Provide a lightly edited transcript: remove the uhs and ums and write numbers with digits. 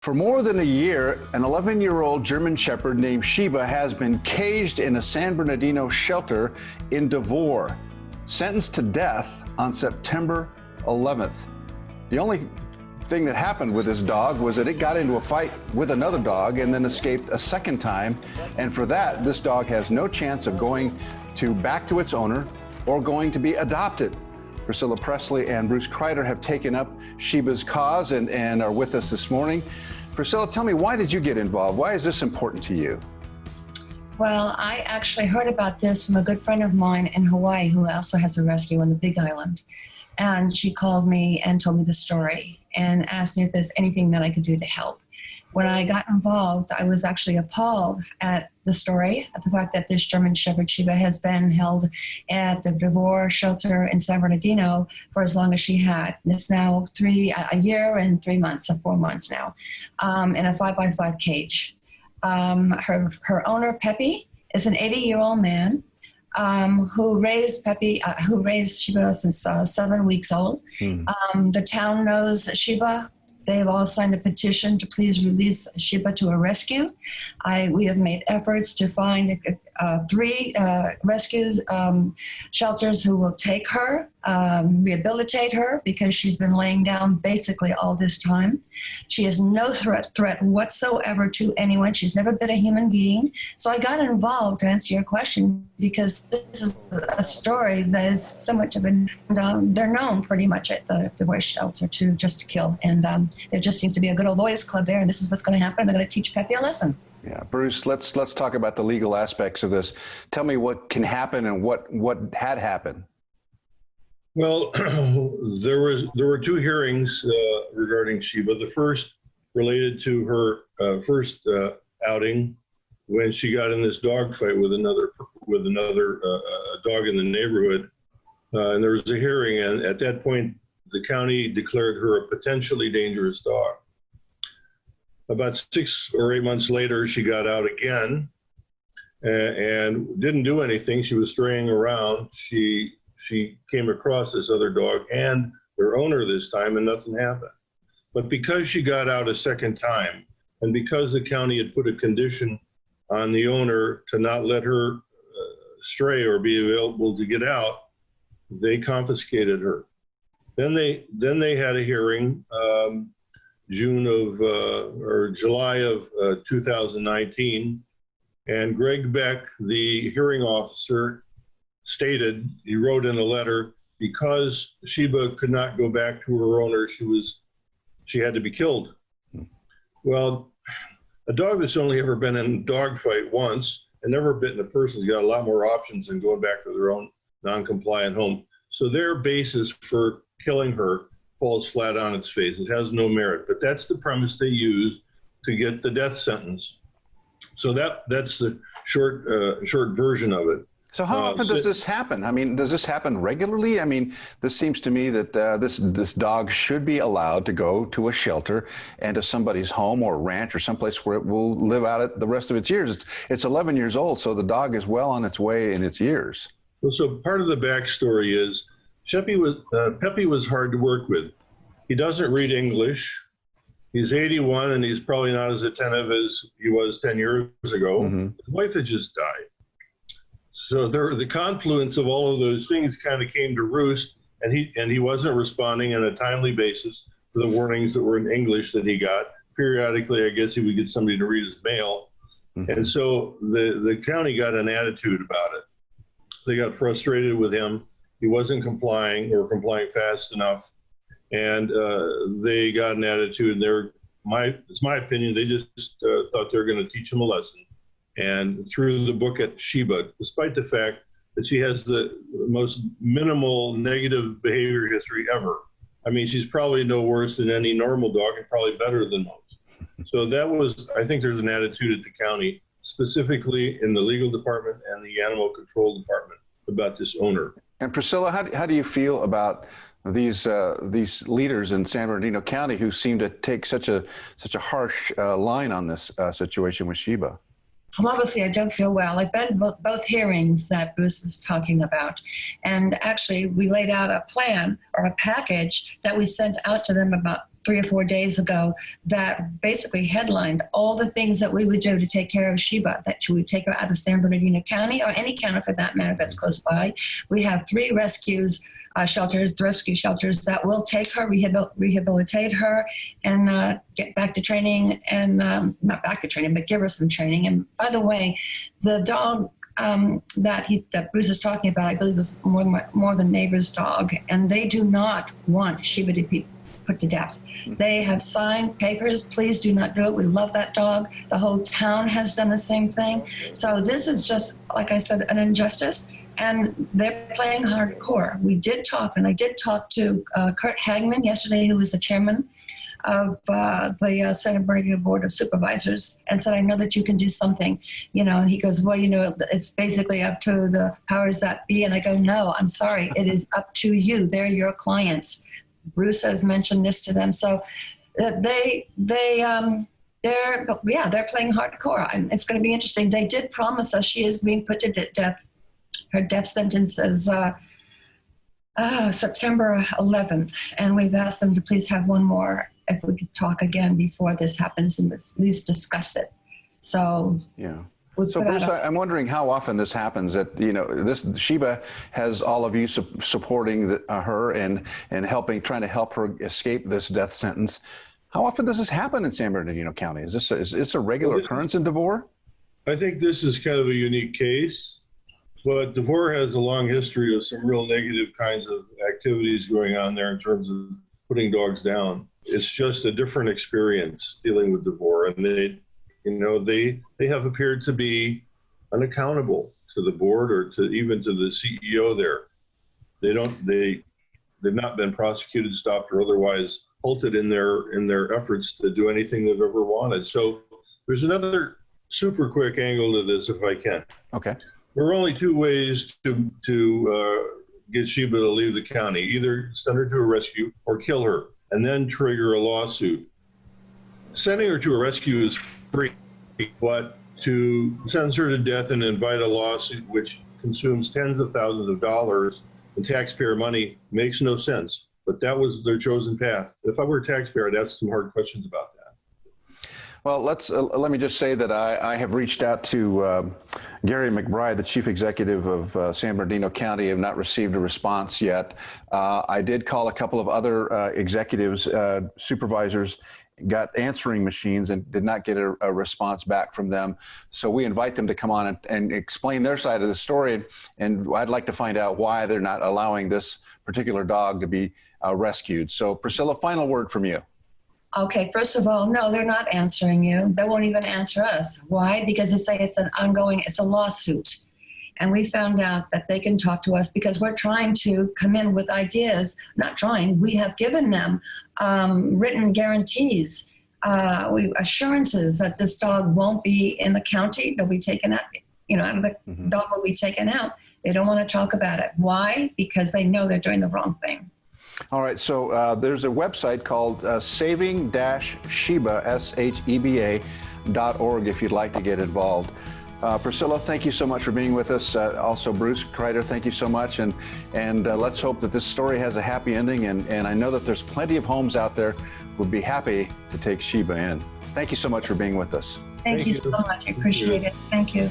For more than a year, an 11-year-old German Shepherd named Sheba has been caged in a San Bernardino shelter in Devore, sentenced to death on September 11th. The only thing that happened with this dog was that it got into a fight with another dog and then escaped a second time. And for that, this dog has no chance of going back to its owner or going to be adopted. Priscilla Presley and Bruce Krider have taken up Sheba's cause and are with us this morning. Priscilla, tell me, why did you get involved? Why is this important to you? Well, I actually heard about this from a good friend of mine in Hawaii who also has a rescue on the Big Island. And she called me and told me the story and asked me if there's anything that I could do to help. When I got involved, I was actually appalled at the story, at the fact that this German Shepherd Sheba has been held at the Devore Shelter in San Bernardino for as long as she had. And it's now a year and 3 months, or 4 months now, in a 5x5 cage. Her owner, Pepe, is an 80-year-old man who raised Sheba since 7 weeks old. The town knows Sheba. They've all signed a petition to please release Sheba to a rescue. We have made efforts to find 3 rescue shelters who will take her, rehabilitate her, because she's been laying down basically all this time. She is no threat whatsoever to anyone. She's never been a human being. So I got involved, to answer your question, because this is a story that is so much of an, they're known pretty much at the Devore Shelter just to kill. And there just seems to be a good old boys club there, and this is what's going to happen. They're going to teach Pepe a lesson. Yeah, Bruce, let's talk about the legal aspects of this. Tell me what can happen and what had happened. Well, there were 2 hearings regarding Sheba. The first related to her first outing, when she got in this dog fight with another dog in the neighborhood, and there was a hearing, and at that point, the county declared her a potentially dangerous dog. About 6 or 8 months later, she got out again and didn't do anything. She was straying around. She came across this other dog and their owner this time, and nothing happened. But because she got out a second time, and because the county had put a condition on the owner to not let her stray or be available to get out, they confiscated her. Then they had a hearing, July of 2019, and Greg Beck, the hearing officer, stated, he wrote in a letter, because Sheba could not go back to her owner, she had to be killed. Well, a dog that's only ever been in a dog fight once and never bitten a person's got a lot more options than going back to their own non-compliant home. So their basis for killing her falls flat on its face. It has no merit, but that's the premise they use to get the death sentence. So that's the short version of it. So how often does this happen? I mean, does this happen regularly? I mean, this seems to me that this dog should be allowed to go to a shelter and to somebody's home or ranch or someplace where it will live out the rest of its years. It's 11 years old, so the dog is well on its way in its years. Well, so part of the backstory is Pepe was hard to work with. He doesn't read English. He's 81, and he's probably not as attentive as he was 10 years ago. His wife had just died. So the confluence of all of those things kind of came to roost, and he wasn't responding on a timely basis to the warnings that were in English that he got. Periodically, I guess he would get somebody to read his mail. And so the county got an attitude about it. They got frustrated with him. He wasn't complying or complying fast enough. And they got an attitude, and it's my opinion, they just thought they were going to teach him a lesson. And threw the book at Sheba, despite the fact that she has the most minimal negative behavior history ever. I mean, she's probably no worse than any normal dog and probably better than most. So I think there's an attitude at the county, specifically in the legal department and the animal control department, about this owner. And Priscilla, how do you feel about these leaders in San Bernardino County who seem to take such a harsh line on this situation with Sheba? Well, obviously, I don't feel well. I've been both hearings that Bruce is talking about. And actually, we laid out a plan or a package that we sent out to them about 3 or 4 days ago that basically headlined all the things that we would do to take care of Sheba, that we would take her out of San Bernardino County, or any county for that matter that's close by. We have 3 rescue shelters that will take her, rehabilitate her, and get back to training, and not back to training, but give her some training. And by the way, the dog that Bruce is talking about, I believe was more the neighbor's dog, and they do not want Sheba to be put to death. They have signed papers, please do not do it. We love that dog. The whole town has done the same thing. So this is just, like I said, an injustice, and they're playing hardcore. We did talk, and I did talk to Kurt Hagman yesterday, who was the chairman of the San Bernardino Board of Supervisors, and said, I know that you can do something. He goes, well, it's basically up to the powers that be. And I go, no, I'm sorry. It is up to you. They're your clients. Bruce has mentioned this to them. So they're playing hardcore. It's going to be interesting. They did promise us she is being put to death. Her death sentence is September 11th. And we've asked them to please have one more, if we could talk again before this happens, and at least discuss it. So yeah. So Bruce, I'm wondering how often this happens. That this Sheba has all of you supporting her and trying to help her escape this death sentence. How often does this happen in San Bernardino County? Is this a regular occurrence in Devore? I think this is kind of a unique case, but Devore has a long history of some real negative kinds of activities going on there in terms of putting dogs down. It's just a different experience dealing with Devore, and they have appeared to be unaccountable to the board or even to the CEO there. They've not been prosecuted, stopped, or otherwise halted in their efforts to do anything they've ever wanted. So there's another super quick angle to this, if I can. Okay. There are only 2 ways to get Sheba to leave the county: either send her to a rescue or kill her, and then trigger a lawsuit. Sending her to a rescue is free, but to sentence her to death and invite a lawsuit which consumes tens of thousands of dollars in taxpayer money makes no sense. But that was their chosen path. If I were a taxpayer, I'd ask some hard questions about that. Well, let me just say that I have reached out to Gary McBride, the chief executive of San Bernardino County. Have not received a response yet. I did call a couple of other executives, supervisors, got answering machines, and did not get a response back from them. So we invite them to come on and explain their side of the story. And I'd like to find out why they're not allowing this particular dog to be rescued. So Priscilla, final word from you. Okay, first of all, no, they're not answering you. They won't even answer us. Why? Because they say it's a lawsuit. And we found out that they can talk to us because we're trying to come in with ideas. Not trying, we have given them written guarantees, assurances that this dog won't be in the county. They'll be taken out, dog will be taken out. They don't want to talk about it. Why? Because they know they're doing the wrong thing. All right, so there's a website called saving-sheba, SHEBA.org if you'd like to get involved. Priscilla, thank you so much for being with us. Also, Bruce, Krider, thank you so much. And let's hope that this story has a happy ending. And I know that there's plenty of homes out there who would be happy to take Sheba in. Thank you so much for being with us. Thank you so much. I appreciate it. Thank you.